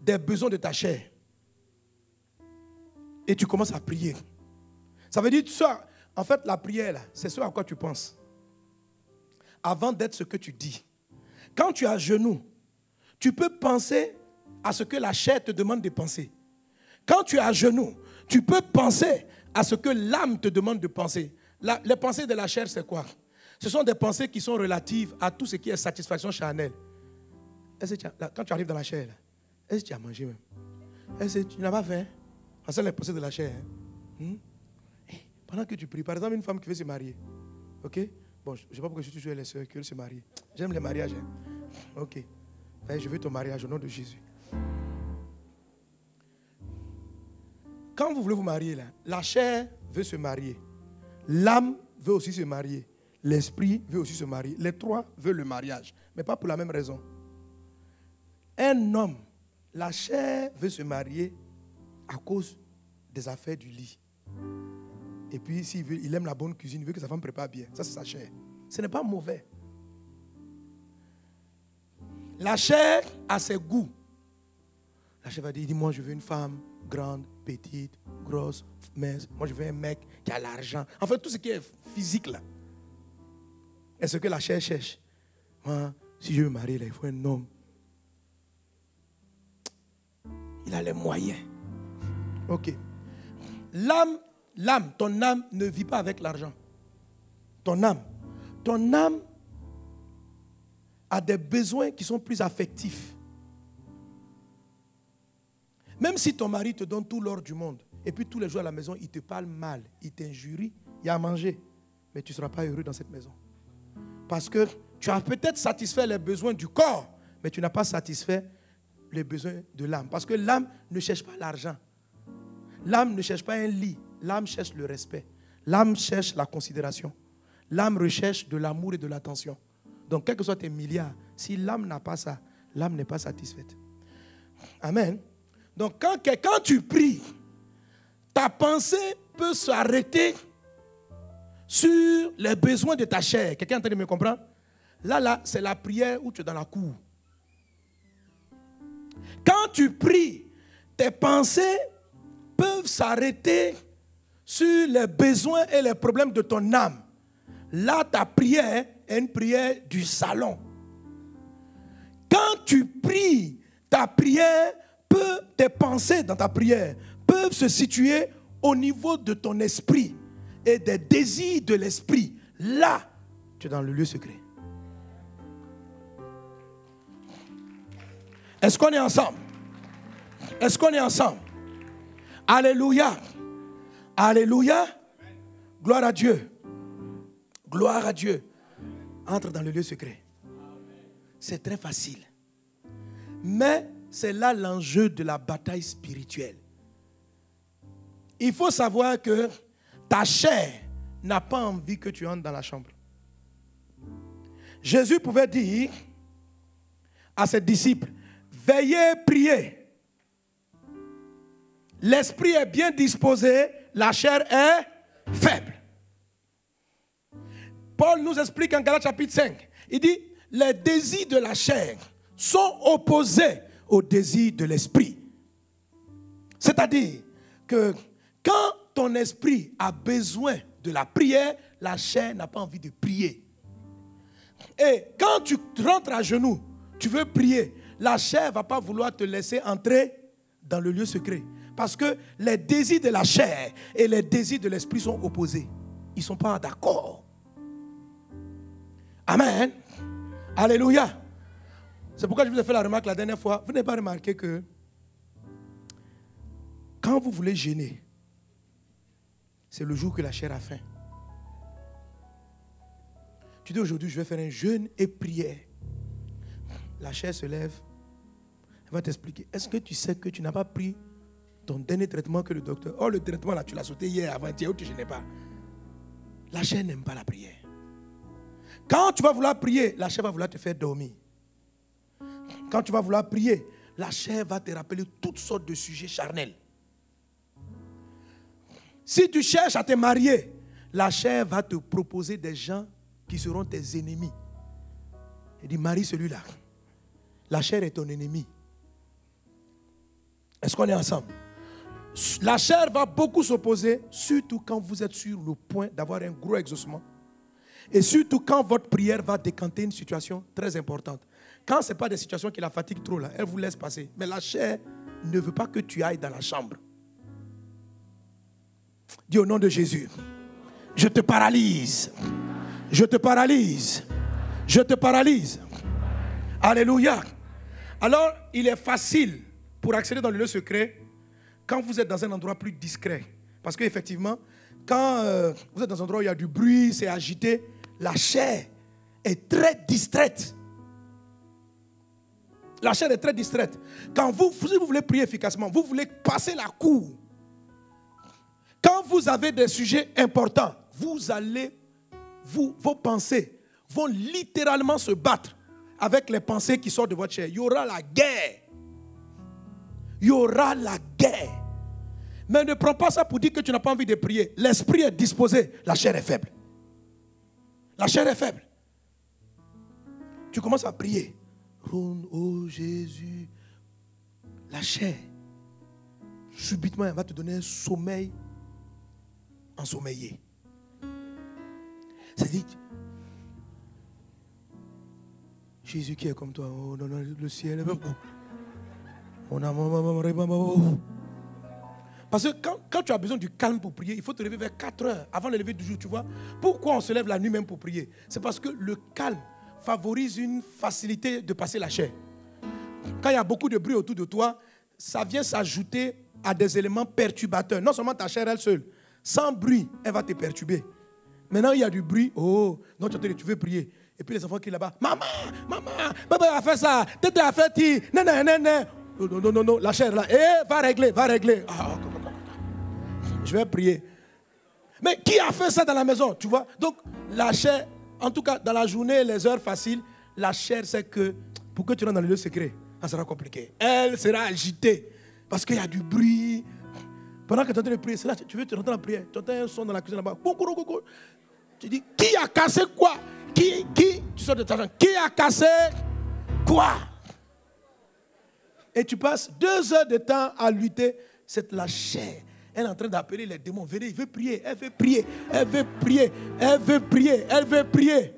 des besoins de ta chair. Et tu commences à prier. Ça veut dire, en fait, la prière, c'est ce à quoi tu penses. Avant d'être ce que tu dis. Quand tu es à genoux, tu peux penser à ce que la chair te demande de penser. Quand tu es à genoux, tu peux penser à ce que l'âme te demande de penser. Les pensées de la chair, c'est quoi? Ce sont des pensées qui sont relatives à tout ce qui est satisfaction charnelle. Quand tu arrives dans la chair, est-ce que tu as mangé même? Est-ce que tu n'as pas faim? C'est les pensées de la chair. Pendant que tu pries, par exemple, une femme qui veut se marier. Ok? Bon, je ne sais pas pourquoi je suis toujours les sœurs qui veulent se marier. J'aime les mariages. Ok. Je veux ton mariage au nom de Jésus. Quand vous voulez vous marier, là, la chair veut se marier. L'âme veut aussi se marier. L'esprit veut aussi se marier. Les trois veulent le mariage, mais pas pour la même raison. Un homme, la chair veut se marier à cause des affaires du lit. Et puis, il aime la bonne cuisine, il veut que sa femme prépare bien. Ça, c'est sa chair. Ce n'est pas mauvais. La chair a ses goûts. La chair va dire, moi, je veux une femme grande, petite, grosse, mince. Moi, je veux un mec qui a l'argent. En fait, tout ce qui est physique, là. est ce que la chair cherche. Moi, si je veux me marier, là, il faut un homme. Il a les moyens. Ok. L'âme, ton âme ne vit pas avec l'argent. Ton âme a des besoins qui sont plus affectifs. Même si ton mari te donne tout l'or du monde, et puis tous les jours à la maison, il te parle mal, il t'injurie, il y a à manger, mais tu ne seras pas heureux dans cette maison. Parce que tu as peut-être satisfait les besoins du corps, mais tu n'as pas satisfait les besoins de l'âme. Parce que l'âme ne cherche pas l'argent. L'âme ne cherche pas un lit. L'âme cherche le respect. L'âme cherche la considération. L'âme recherche de l'amour et de l'attention. Donc, quels que soient tes milliards, si l'âme n'a pas ça, l'âme n'est pas satisfaite. Amen. Donc, quand tu pries, ta pensée peut s'arrêter sur les besoins de ta chair. Quelqu'un est en train de me comprendre? Là, c'est la prière où tu es dans la cour. Quand tu pries, tes pensées peuvent s'arrêter sur les besoins et les problèmes de ton âme. Là, ta prière est une prière du salon. Quand tu pries, ta prière tes pensées dans ta prière peuvent se situer au niveau de ton esprit et des désirs de l'esprit. Là, tu es dans le lieu secret. Est-ce qu'on est ensemble? Est-ce qu'on est ensemble? Alléluia. Alléluia. Gloire à Dieu. Gloire à Dieu. Entre dans le lieu secret. C'est très facile. Mais c'est là l'enjeu de la bataille spirituelle. Il faut savoir que ta chair n'a pas envie que tu entres dans la chambre. Jésus pouvait dire à ses disciples, veillez, priez. L'esprit est bien disposé, la chair est faible. Paul nous explique en Galates chapitre 5, il dit, les désirs de la chair sont opposés aux désirs de l'esprit. C'est-à-dire que quand ton esprit a besoin de la prière, la chair n'a pas envie de prier. Et quand tu rentres à genoux, tu veux prier, la chair ne va pas vouloir te laisser entrer dans le lieu secret. Parce que les désirs de la chair et les désirs de l'esprit sont opposés. Ils ne sont pas d'accord. Amen. Alléluia. C'est pourquoi je vous ai fait la remarque la dernière fois. Vous n'avez pas remarqué que quand vous voulez jeûner, c'est le jour que la chair a faim. Tu dis aujourd'hui, je vais faire un jeûne et prière. La chair se lève. Elle va t'expliquer. Est-ce que tu sais que tu n'as pas pris ton dernier traitement que le docteur... Oh, le traitement là, tu l'as sauté hier, avant-hier, ou tu ne gênais pas. La chair n'aime pas la prière. Quand tu vas vouloir prier, la chair va vouloir te faire dormir. Quand tu vas vouloir prier, la chair va te rappeler toutes sortes de sujets charnels. Si tu cherches à te marier, la chair va te proposer des gens qui seront tes ennemis. Elle dit, marie celui-là. La chair est ton ennemi. Est-ce qu'on est ensemble? La chair va beaucoup s'opposer, surtout quand vous êtes sur le point d'avoir un gros exaucement. Et surtout quand votre prière va décanter une situation très importante. Quand ce n'est pas des situations qui la fatiguent trop, là, elle vous laisse passer. Mais la chair ne veut pas que tu ailles dans la chambre. Dis au nom de Jésus, je te paralyse. Je te paralyse. Je te paralyse. Alléluia. Alors, il est facile pour accéder dans le lieu secret quand vous êtes dans un endroit plus discret. Parce qu'effectivement, quand vous êtes dans un endroit où il y a du bruit, c'est agité, la chair est très distraite. La chair est très distraite. Quand vous voulez prier efficacement, vous voulez passer la cour. Quand vous avez des sujets importants, vos pensées vont littéralement se battre avec les pensées qui sortent de votre chair. Il y aura la guerre. Il y aura la guerre. Mais ne prends pas ça pour dire que tu n'as pas envie de prier. L'esprit est disposé, la chair est faible. La chair est faible. Tu commences à prier. Oh Jésus. La chair, subitement, elle va te donner un sommeil ensommeillé. C'est-à-dire, Jésus qui est comme toi, oh, dans le ciel. Parce que quand tu as besoin du calme pour prier, il faut te lever vers 4 heures avant le lever du jour, tu vois. Pourquoi on se lève la nuit même pour prier? C'est parce que le calme favorise une facilité de passer la chair. Quand il y a beaucoup de bruit autour de toi, ça vient s'ajouter à des éléments perturbateurs. Non seulement ta chair elle seule, sans bruit, elle va te perturber. Maintenant, il y a du bruit. Oh, non, tu veux prier. Et puis les enfants qui sont là-bas, maman, papa a fait ça, tête a fait ti, non, la chair là, va régler. Je vais prier. Mais qui a fait ça dans la maison, tu vois? Donc, la chair, en tout cas, dans la journée, les heures faciles, la chair sait que pour que tu rentres dans le lieu secret, ça sera compliqué. Elle sera agitée parce qu'il y a du bruit. Pendant que tu es en train de prier, c'est là, tu veux te rentrer en prière. Tu entends un son dans la cuisine là-bas. Tu dis, qui a cassé quoi? Qui? Tu sors de ta chambre. Qui a cassé quoi? Et tu passes 2 heures de temps à lutter. C'est la chair. Elle est en train d'appeler les démons. Venez, il veut prier. Elle veut prier. Elle veut prier. Elle veut prier. Elle veut prier.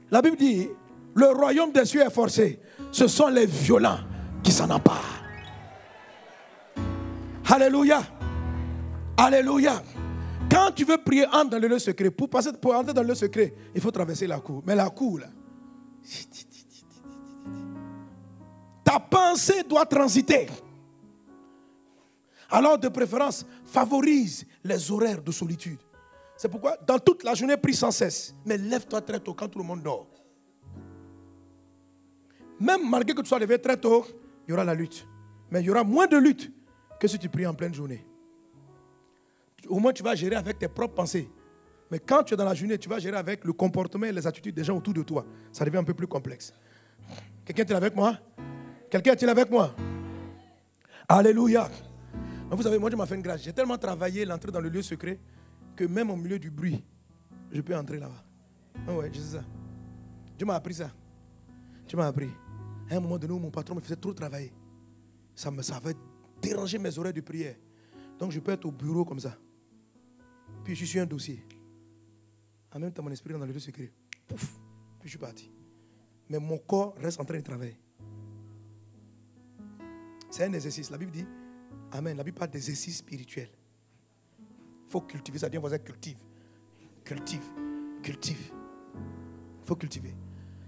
La Bible dit, le royaume des cieux est forcé. Ce sont les violents qui s'en emparent. Alléluia. Alléluia. Quand tu veux prier, entre dans le lieu secret. Pour entrer dans le lieu secret, il faut traverser la cour. Mais la cour, là. Ta pensée doit transiter. Alors, de préférence, favorise les horaires de solitude. C'est pourquoi, dans toute la journée, prie sans cesse. Mais lève-toi très tôt quand tout le monde dort. Même malgré que tu sois levé très tôt, il y aura la lutte. Mais il y aura moins de lutte que si tu pries en pleine journée. Au moins, tu vas gérer avec tes propres pensées. Mais quand tu es dans la journée, tu vas gérer avec le comportement et les attitudes des gens autour de toi. Ça devient un peu plus complexe. Quelqu'un est avec moi? Quelqu'un est-il avec moi? Alléluia. Vous savez, moi, je m'en fais une grâce. J'ai tellement travaillé l'entrée dans le lieu secret que même au milieu du bruit, je peux entrer là-bas. Ah ouais, je sais ça. Dieu m'a appris ça. Dieu m'a appris. À un moment donné où mon patron me faisait trop travailler, ça avait dérangé mes oreilles de prière. Donc, je peux être au bureau comme ça. Puis, je suis un dossier. En même temps, mon esprit est dans le lieu secret. Pouf, puis je suis parti. Mais mon corps reste en train de travailler. C'est un exercice. La Bible dit, amen, la Bible parle d'exercice spirituel. Il faut cultiver ça. Dis à voisin, cultive. Cultive. Il faut cultiver.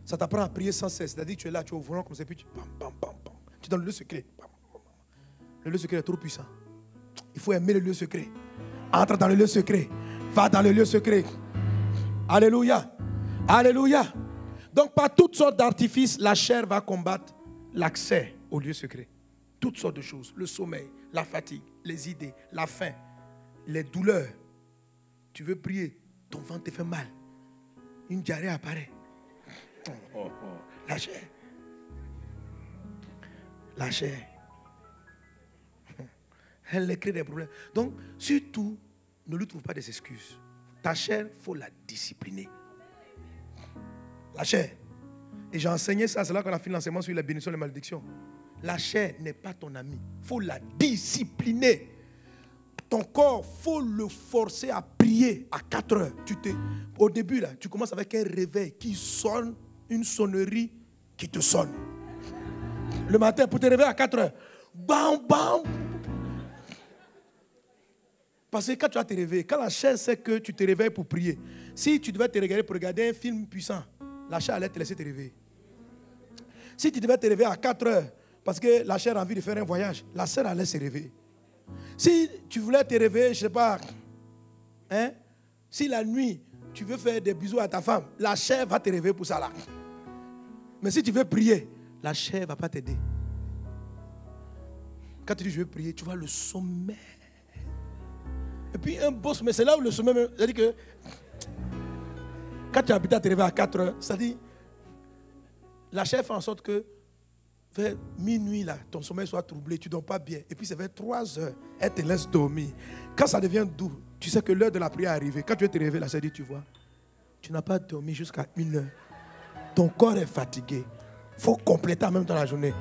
Ça t'apprend à prier sans cesse. C'est-à-dire que tu es là, tu es au volant comme ça, puis tu es dans le lieu secret. Le lieu secret est trop puissant. Il faut aimer le lieu secret. Entre dans le lieu secret. Va dans le lieu secret. Alléluia. Alléluia. Donc, par toutes sortes d'artifices, la chair va combattre l'accès au lieu secret. toutes sortes de choses. Le sommeil, la fatigue, les idées, la faim, les douleurs. Tu veux prier, ton ventre te fait mal. Une diarrhée apparaît. La chair. La chair. Elle crée des problèmes. Donc, surtout, ne lui trouve pas des excuses. Ta chair, il faut la discipliner. La chair. Et j'ai enseigné ça, c'est là qu'on a fait l'enseignement sur les bénédictions et les malédictions. La chair n'est pas ton ami. Il faut la discipliner. Ton corps, il faut le forcer à prier à 4 heures. Au début, là, tu commences avec un réveil qui sonne, une sonnerie qui te sonne. Le matin, pour te réveiller à 4 heures. Bam, bam. Parce que quand tu vas te réveiller, quand la chair sait que tu te réveilles pour prier, si tu devais te regarder pour regarder un film puissant, la chair allait te laisser te réveiller. Si tu devais te réveiller à 4 heures, parce que la chair a envie de faire un voyage, la chair allait se réveiller. Si tu voulais te réveiller, je ne sais pas, hein, si la nuit, tu veux faire des bisous à ta femme, la chair va te réveiller pour ça là. Mais si tu veux prier, la chair ne va pas t'aider. Quand tu dis je veux prier, tu vois le sommeil. Et puis un beau sommeil, c'est là où le sommeil, c'est-à-dire que quand tu habites à te réveiller à 4 heures, c'est-à-dire la chair fait en sorte que vers minuit, là, ton sommeil soit troublé, tu ne dors pas bien. Et puis c'est vers 3 heures, elle te laisse dormir. Quand ça devient doux, tu sais que l'heure de la prière est arrivée. Quand tu veux te réveiller, la chair dit, tu vois, tu n'as pas dormi jusqu'à 1 heure. Ton corps est fatigué. Il faut compléter en même temps la journée.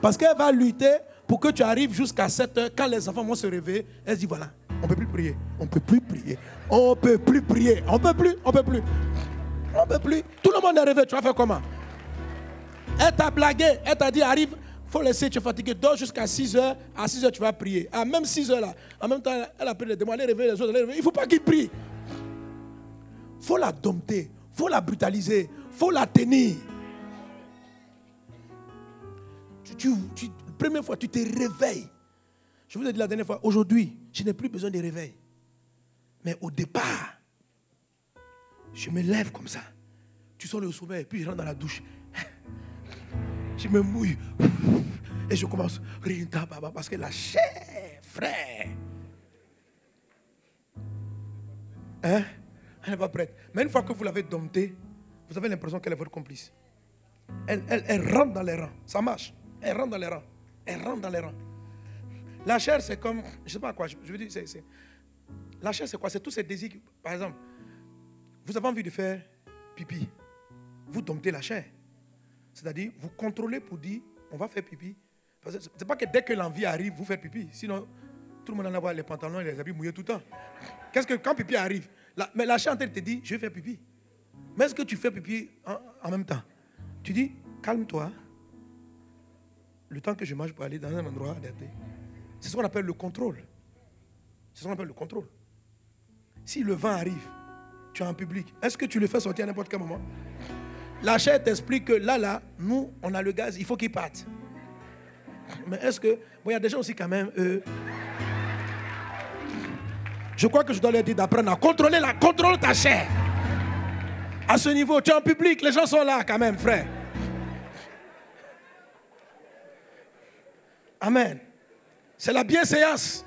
Parce qu'elle va lutter pour que tu arrives jusqu'à 7 heures. Quand les enfants vont se réveiller, elle dit, voilà, on ne peut plus prier. On ne peut plus prier. On ne peut plus prier. On ne peut plus. On ne peut plus. On ne peut plus. Tout le monde est réveillé. Tu vas faire comment? Elle t'a blagué. Elle t'a dit, arrive, il faut laisser, tu es fatigué. Dors jusqu'à 6 heures. À 6 heures, tu vas prier. À même 6 heures, là, en même temps, elle a pris les démons. Elle réveille les autres. Il ne faut pas qu'ils prient. Il faut la dompter. Il faut la brutaliser. Il faut la tenir. La première fois, tu te réveilles. Je vous ai dit la dernière fois, aujourd'hui, je n'ai plus besoin de réveil. Mais au départ, je me lève comme ça. Tu sors le sommeil, puis je rentre dans la douche. Je me mouille. Et je commence. Parce que la chair, frère. Hein? Elle n'est pas prête. Mais une fois que vous l'avez domptée, vous avez l'impression qu'elle est votre complice. Elle rentre dans les rangs. Ça marche. Elle rentre dans les rangs. Elle rentre dans les rangs. La chair, c'est comme, je ne sais pas quoi, je veux dire, la chair, c'est quoi? C'est tous ces désirs. Par exemple, vous avez envie de faire pipi. Vous domptez la chair. C'est-à-dire, vous contrôlez pour dire, on va faire pipi. Ce n'est pas que dès que l'envie arrive, vous faites pipi. Sinon, tout le monde en a les pantalons et les habits mouillés tout le temps. Qu'est-ce que quand pipi arrive? Mais la chair en tête te dit, je vais faire pipi. Mais est-ce que tu fais pipi en même temps? Tu dis, calme-toi. Le temps que je marche pour aller dans un endroit adapté. C'est ce qu'on appelle le contrôle. C'est ce qu'on appelle le contrôle. Si le vent arrive, tu es en public, est-ce que tu le fais sortir à n'importe quel moment? La chair t'explique que là, nous, on a le gaz, il faut qu'il parte. Mais est-ce que... Bon, il y a des gens aussi quand même... je crois que je dois leur dire d'apprendre à contrôler contrôle ta chair. À ce niveau, tu es en public, les gens sont là quand même, frère. Amen. C'est la bienséance.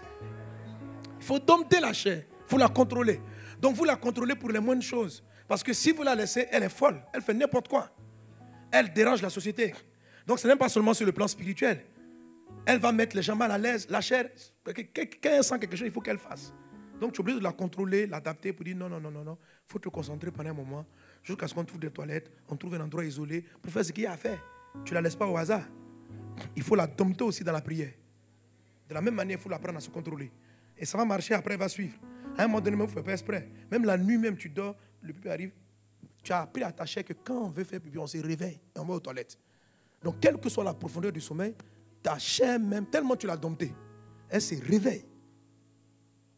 Il faut dompter la chair. Il faut la contrôler. Donc vous la contrôlez pour les moindres choses. Parce que si vous la laissez, elle est folle. Elle fait n'importe quoi. Elle dérange la société. Donc ce n'est pas seulement sur le plan spirituel. Elle va mettre les gens mal à l'aise. La chair, quand elle sent quelque chose, il faut qu'elle fasse. Donc tu es obligé de la contrôler, l'adapter pour dire non. Il faut te concentrer pendant un moment. Jusqu'à ce qu'on trouve des toilettes, on trouve un endroit isolé pour faire ce qu'il y a à faire. Tu ne la laisses pas au hasard. Il faut la dompter aussi dans la prière. De la même manière, il faut l'apprendre à se contrôler. Et ça va marcher, après elle va suivre. À un moment donné, il ne faut pas exprès. Même la nuit, même tu dors, le pipi arrive. Tu as appris à ta chair que quand on veut faire pipi, on se réveille et on va aux toilettes. Donc, quelle que soit la profondeur du sommeil, ta chair même, tellement tu l'as domptée, elle se réveille.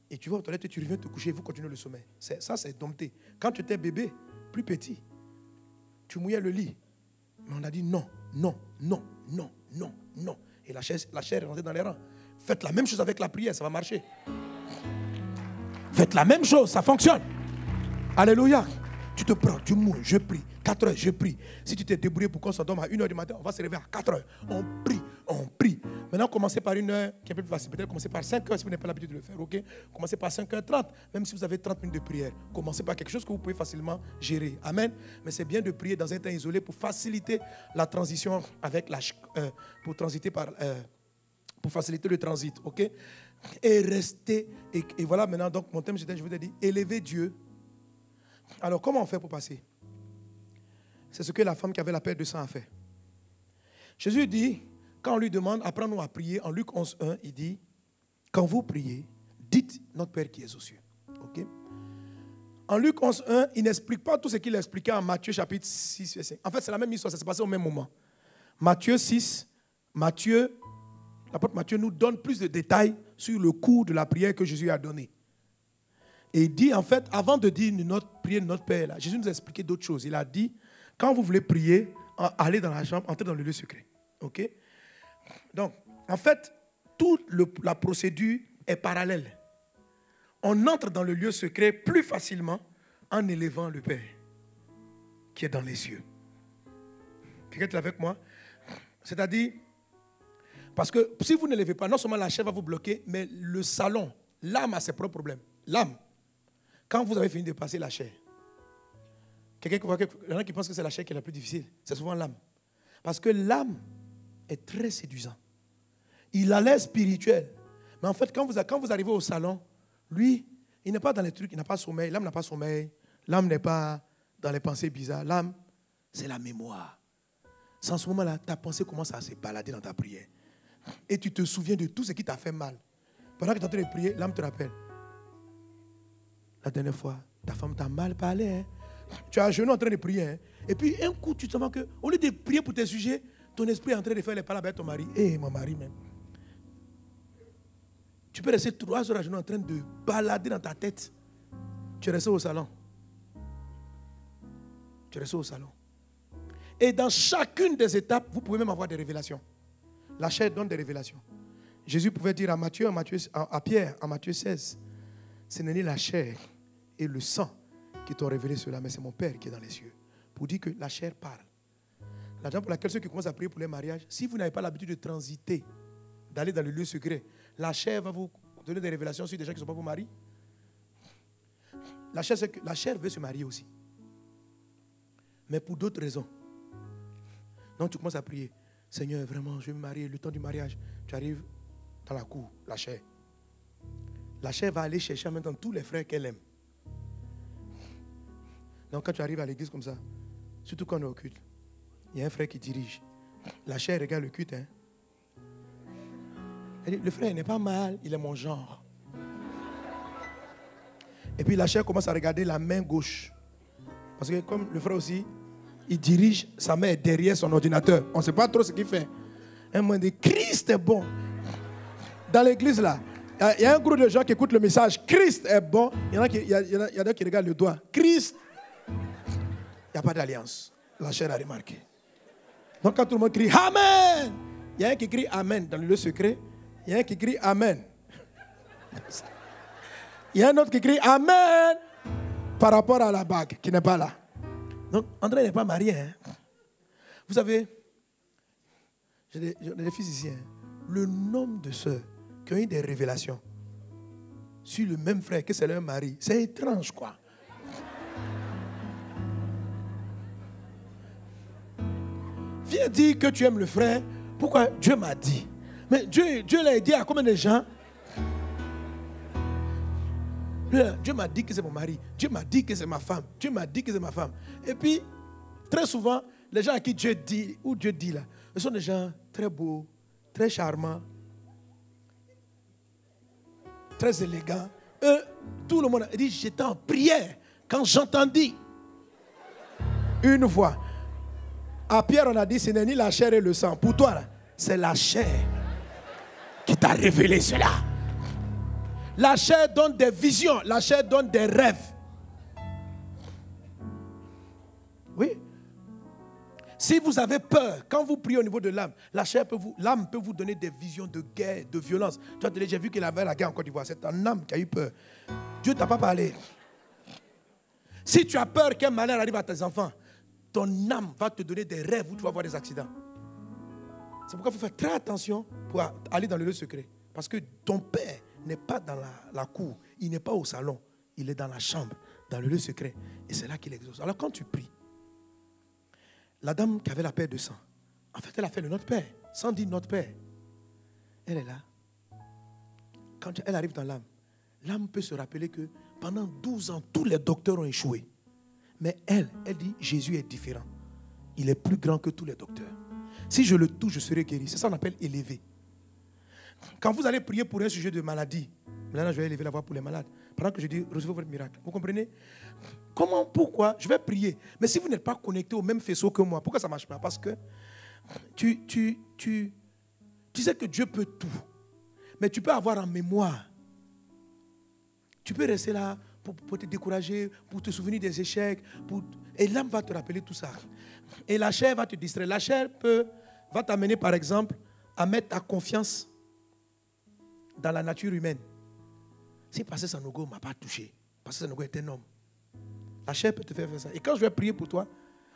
Et tu vas aux toilettes et tu reviens te coucher et vous continuez le sommeil. Ça, c'est dompté. Quand tu étais bébé, plus petit, tu mouillais le lit. Mais on a dit non. Et la chair est rentrée dans les rangs. Faites la même chose avec la prière, ça va marcher. Faites la même chose, ça fonctionne. Alléluia. Tu te prends, tu mouilles, je prie. 4 heures, je prie. Si tu t'es débrouillé pour qu'on s'endorme à 1 heure du matin, on va se réveiller à 4 heures. On prie, on prie. Maintenant, commencez par 1 heure, qui est un peu plus facile. Peut-être commencez par 5 heures si vous n'avez pas l'habitude de le faire. Ok? Commencez par 5h30. Même si vous avez 30 minutes de prière, commencez par quelque chose que vous pouvez facilement gérer. Amen. Mais c'est bien de prier dans un temps isolé pour faciliter la transition avec pour transiter pour faciliter le transit. Ok? Et rester. Et voilà maintenant, donc mon thème, je vous ai dit, élever Dieu. Alors, comment on fait pour passer? C'est ce que la femme qui avait la perte de sang a fait. Jésus dit, quand on lui demande, apprends-nous à prier, en Luc 11:1, il dit, quand vous priez, dites notre Père qui est aux cieux. Okay? En Luc 11:1, il n'explique pas tout ce qu'il expliquait en Matthieu chapitre 6, verset 5. En fait, c'est la même histoire, ça s'est passé au même moment. Matthieu 6, l'apôtre Matthieu nous donne plus de détails sur le cours de la prière que Jésus a donné. Et il dit, en fait, avant de dire prier notre Père, là, Jésus nous a expliqué d'autres choses. Il a dit, quand vous voulez prier, allez dans la chambre, entrez dans le lieu secret. Ok? Donc, en fait, toute la procédure est parallèle. On entre dans le lieu secret plus facilement en élevant le Père qui est dans les cieux. Quelqu'un est avec moi? C'est-à-dire, parce que si vous ne l'élevez pas, non seulement la chair va vous bloquer, mais le salon, l'âme a ses propres problèmes. L'âme, quand vous avez fini de passer la chair, il y en a qui pensent que c'est la chair qui est la plus difficile. C'est souvent l'âme. Parce que l'âme est très séduisant. Il a l'air spirituel. Mais en fait, quand vous arrivez au salon, lui, il n'est pas dans les trucs, il n'a pas sommeil. L'âme n'a pas sommeil. L'âme n'est pas dans les pensées bizarres. L'âme, c'est la mémoire. C'est en ce moment-là, ta pensée commence à se balader dans ta prière. Et tu te souviens de tout ce qui t'a fait mal. Pendant que tu es en train de prier, l'âme te rappelle. La dernière fois, ta femme t'a mal parlé. Hein? Tu es à genoux en train de prier. Hein? Et puis, un coup, tu te sens qu'au lieu de prier pour tes sujets, ton esprit est en train de faire les paroles avec ton mari. Eh, mon mari même. Tu peux rester 3 heures à genoux en train de balader dans ta tête. Tu es resté au salon. Tu es resté au salon. Et dans chacune des étapes, vous pouvez même avoir des révélations. La chair donne des révélations. Jésus pouvait dire à Pierre, en Matthieu 16, ce n'est ni la chair et le sang qui t'ont révélé cela, mais c'est mon Père qui est dans les cieux. Pour dire que la chair parle. La raison pour laquelle ceux qui commencent à prier pour les mariages, si vous n'avez pas l'habitude de transiter, d'aller dans le lieu secret, la chair va vous donner des révélations sur des gens qui ne sont pas vos maris. La chair veut se marier aussi. Mais pour d'autres raisons. Donc tu commences à prier. Seigneur, vraiment, je vais me marier. Le temps du mariage, tu arrives dans la cour, la chair. La chair va aller chercher en même temps tous les frères qu'elle aime. Donc quand tu arrives à l'église comme ça, surtout quand on est au culte, il y a un frère qui dirige. La chair regarde le culte. Hein. Elle dit, le frère n'est pas mal, il est mon genre. Et puis la chair commence à regarder la main gauche. Parce que comme le frère aussi, il dirige, sa main est derrière son ordinateur. On ne sait pas trop ce qu'il fait. Un moment dit, Christ est bon. Dans l'église là, il y a un groupe de gens qui écoutent le message, Christ est bon. Il y en a qui regardent le doigt. Christ, il n'y a pas d'alliance. La chair a remarqué. Donc quand tout le monde crie Amen, il y a un qui crie Amen dans le lieu secret. Il y a un qui crie Amen. Il y a un autre qui crie Amen par rapport à la bague qui n'est pas là. Donc André n'est pas marié. Hein? Vous savez, j'ai des fils ici. Hein? Le nombre de sœurs qui ont eu des révélations sur le même frère que c'est leur mari, c'est étrange quoi. Viens dire que tu aimes le frère. Pourquoi? Dieu m'a dit. Mais Dieu l'a dit à combien de gens? Dieu m'a dit que c'est mon mari. Dieu m'a dit que c'est ma femme. Dieu m'a dit que c'est ma femme. Et puis, très souvent, les gens à qui Dieu dit, ou Dieu dit là, ce sont des gens très beaux, très charmants, très élégants. Eux, tout le monde a dit, j'étais en prière quand j'entendis une voix. À Pierre, on a dit, ce n'est ni la chair et le sang. Pour toi, là, c'est la chair qui t'a révélé cela. La chair donne des visions, la chair donne des rêves. Oui. Si vous avez peur, quand vous priez au niveau de l'âme, l'âme peut vous donner des visions de guerre, de violence. Tu as déjà vu qu'il avait la guerre en Côte d'Ivoire. C'est un âme qui a eu peur. Dieu ne t'a pas parlé. Si tu as peur qu'un malheur arrive à tes enfants, ton âme va te donner des rêves où tu vas avoir des accidents. C'est pourquoi il faut faire très attention pour aller dans le lieu secret. Parce que ton père n'est pas dans la cour, il n'est pas au salon, il est dans la chambre, dans le lieu secret. Et c'est là qu'il exauce. Alors quand tu pries, la dame qui avait la paix de sang, en fait elle a fait le Notre Père, sans dire Notre Père. Elle est là. Quand elle arrive dans l'âme, l'âme peut se rappeler que pendant 12 ans, tous les docteurs ont échoué. Mais elle dit, Jésus est différent. Il est plus grand que tous les docteurs. Si je le touche, je serai guéri. C'est ça qu'on appelle élever. Quand vous allez prier pour un sujet de maladie, maintenant je vais élever la voix pour les malades. Pendant que je dis, recevez votre miracle. Vous comprenez? Comment, pourquoi? Je vais prier. Mais si vous n'êtes pas connecté au même faisceau que moi, pourquoi ça ne marche pas? Parce que tu sais que Dieu peut tout. Mais tu peux avoir en mémoire. Tu peux rester là pour te décourager, pour te souvenir des échecs. Et l'âme va te rappeler tout ça. Et la chair va te distraire. La chair va t'amener, par exemple, à mettre ta confiance dans la nature humaine. Si Pasteur Sanogo ne m'a pas touché, Pasteur Sanogo est un homme. La chair peut te faire ça. Et quand je vais prier pour toi,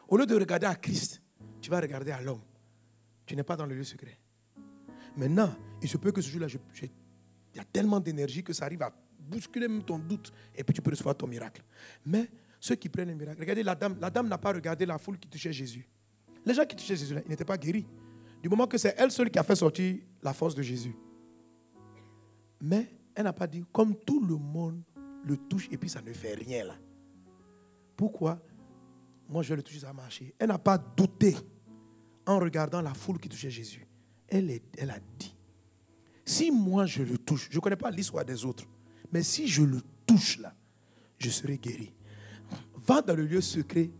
au lieu de regarder à Christ, tu vas regarder à l'homme. Tu n'es pas dans le lieu secret. Maintenant, il se peut que ce jour-là, il y a tellement d'énergie que ça arrive à bousculer même ton doute. Et puis tu peux recevoir ton miracle. Mais ceux qui prennent le miracle, regardez la dame n'a pas regardé la foule qui touchait Jésus. Les gens qui touchaient Jésus, ils n'étaient pas guéris. Du moment que c'est elle seule qui a fait sortir la force de Jésus. Mais elle n'a pas dit, comme tout le monde le touche et puis ça ne fait rien là. Pourquoi? Moi je vais le toucher, ça va marcher. Elle n'a pas douté en regardant la foule qui touchait Jésus. Elle a dit, si moi je le touche, je ne connais pas l'histoire des autres, mais si je le touche là, je serai guéri. Va dans le lieu secret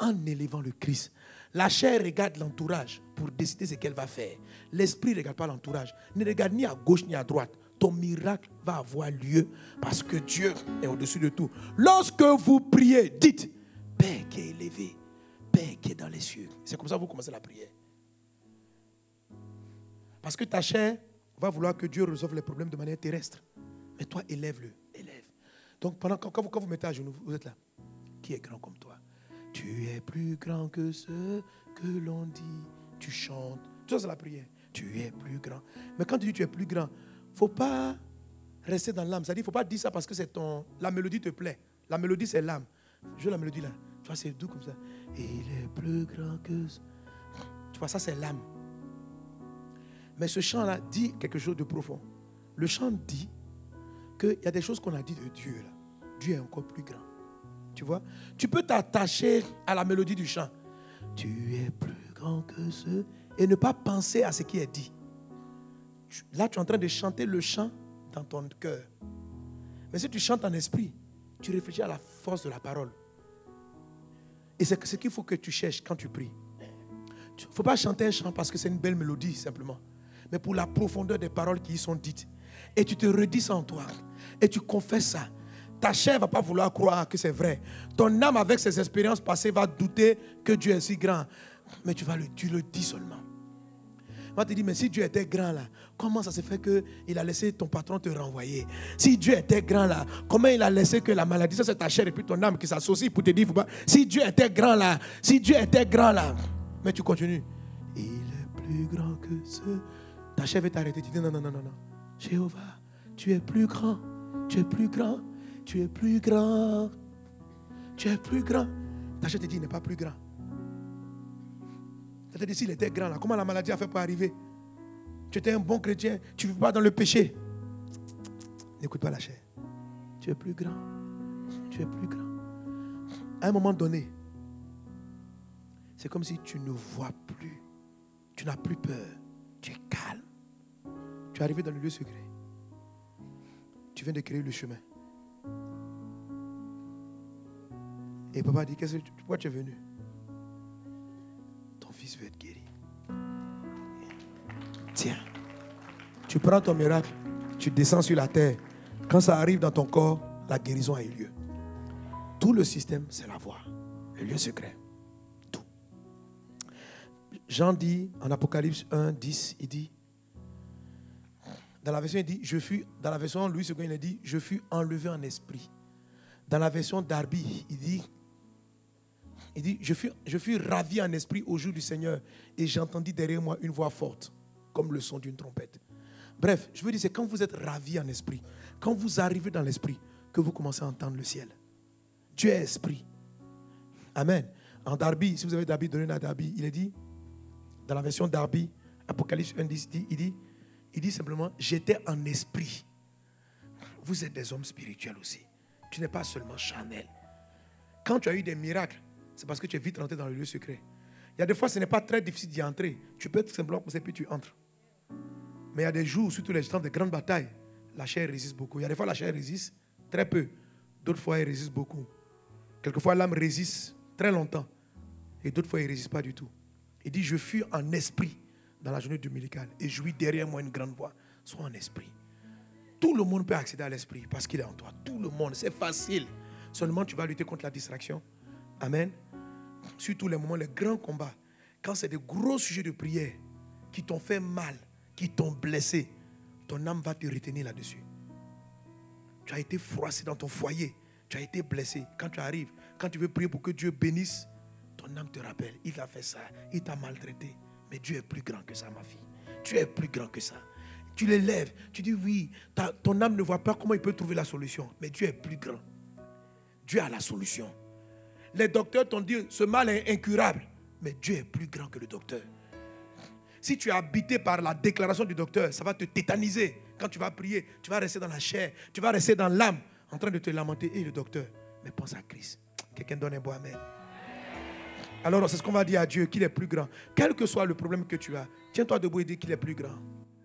en élevant le Christ. La chair regarde l'entourage pour décider ce qu'elle va faire. L'esprit ne regarde pas l'entourage. Ne regarde ni à gauche ni à droite. Ton miracle va avoir lieu parce que Dieu est au-dessus de tout. Lorsque vous priez, dites, Père qui est élevé, Père qui est dans les cieux. C'est comme ça que vous commencez la prière. Parce que ta chair va vouloir que Dieu résolve les problèmes de manière terrestre. Mais toi, élève-le, élève. Donc, quand vous mettez à genoux, vous êtes là. Qui est grand comme toi? Tu es plus grand que ce que l'on dit. Tu chantes. Tout ça, c'est la prière. Tu es plus grand. Mais quand tu dis tu es plus grand, il ne faut pas rester dans l'âme. C'est-à-dire, il ne faut pas dire ça parce que la mélodie te plaît. La mélodie, c'est l'âme. Je la mélodie là. Tu vois, c'est doux comme ça. Et il est plus grand que ce. Tu vois, ça, c'est l'âme. Mais ce chant-là dit quelque chose de profond. Le chant dit qu'il y a des choses qu'on a dit de Dieu là. Dieu est encore plus grand. Tu vois? Tu peux t'attacher à la mélodie du chant. Tu es plus grand que ce. Et ne pas penser à ce qui est dit. Là, tu es en train de chanter le chant dans ton cœur. Mais si tu chantes en esprit, tu réfléchis à la force de la parole. Et c'est ce qu'il faut que tu cherches quand tu pries. Il ne faut pas chanter un chant parce que c'est une belle mélodie simplement. Mais pour la profondeur des paroles qui y sont dites. Et tu te redis ça en toi. Et tu confesses ça. Ta chair ne va pas vouloir croire que c'est vrai. Ton âme avec ses expériences passées va douter que Dieu est si grand. Mais tu le dis seulement. Moi, te dis, mais si Dieu était grand là, comment ça se fait qu'il a laissé ton patron te renvoyer? Si Dieu était grand là, comment il a laissé que la maladie, ça c'est ta chair et puis ton âme qui s'associe pour te dire, si Dieu était grand là, si Dieu était grand là. Mais tu continues. Il est plus grand que ce. Ta chair va t'arrêter. Tu dis, non. Jéhovah, tu es plus grand. Tu es plus grand. Tu es plus grand. Tu es plus grand. Ta chair te dit, il n'est pas plus grand. C'est-à-dire, s'il était grand, là, comment la maladie a fait pour arriver? Tu étais un bon chrétien, tu ne vis pas dans le péché. N'écoute pas la chair. Tu es plus grand. Tu es plus grand. À un moment donné, c'est comme si tu ne vois plus. Tu n'as plus peur. Tu es calme. Tu es arrivé dans le lieu secret. Tu viens de créer le chemin. Et papa dit, pourquoi tu es venu? Ton fils veut être guéri. Tiens, tu prends ton miracle, tu descends sur la terre. Quand ça arrive dans ton corps, la guérison a eu lieu. Tout le système, c'est la voix, le lieu secret. Tout. Jean dit, en Apocalypse 1, 10, il dit, dans la version, il dit, dans la version Louis II, il dit, je fus enlevé en esprit. Dans la version Darby, il dit, Il dit, je fus ravi en esprit au jour du Seigneur et j'entendis derrière moi une voix forte, comme le son d'une trompette. Bref, je veux dire, c'est quand vous êtes ravi en esprit, quand vous arrivez dans l'esprit, que vous commencez à entendre le ciel. Dieu est esprit. Amen. En Darby, si vous avez Darby, donnez à Darby. Il est dit, dans la version Darby, Apocalypse 1, il dit simplement, j'étais en esprit. Vous êtes des hommes spirituels aussi. Tu n'es pas seulement charnel. Quand tu as eu des miracles, c'est parce que tu es vite rentré dans le lieu secret. Il y a des fois, ce n'est pas très difficile d'y entrer. Tu peux tout simplement pousser puis tu entres. Mais il y a des jours, surtout les temps de grandes batailles, la chair résiste beaucoup. Il y a des fois, la chair résiste très peu. D'autres fois, elle résiste beaucoup. Quelquefois, l'âme résiste très longtemps. Et d'autres fois, elle ne résiste pas du tout. Il dit, je fus en esprit dans la journée dominicale. Et j'ouïs derrière moi une grande voix. Sois en esprit. Tout le monde peut accéder à l'esprit parce qu'il est en toi. Tout le monde, c'est facile. Seulement, tu vas lutter contre la distraction. Amen. Sur tous les moments, les grands combats, quand c'est des gros sujets de prière qui t'ont fait mal, qui t'ont blessé, ton âme va te retenir là-dessus. Tu as été froissé dans ton foyer, tu as été blessé. Quand tu arrives, quand tu veux prier pour que Dieu bénisse, ton âme te rappelle, il a fait ça, il t'a maltraité. Mais Dieu est plus grand que ça, ma fille. Dieu est plus grand que ça. Tu l'élèves, tu dis oui, ton âme ne voit pas comment il peut trouver la solution. Mais Dieu est plus grand. Dieu a la solution. Les docteurs t'ont dit, ce mal est incurable. Mais Dieu est plus grand que le docteur. Si tu es habité par la déclaration du docteur, ça va te tétaniser. Quand tu vas prier, tu vas rester dans la chair, tu vas rester dans l'âme, en train de te lamenter. Et le docteur, mais pense à Christ. Quelqu'un donne un beau amen. Alors c'est ce qu'on va dire à Dieu, qu'il est plus grand. Quel que soit le problème que tu as, tiens-toi debout et dis qu'il est plus grand.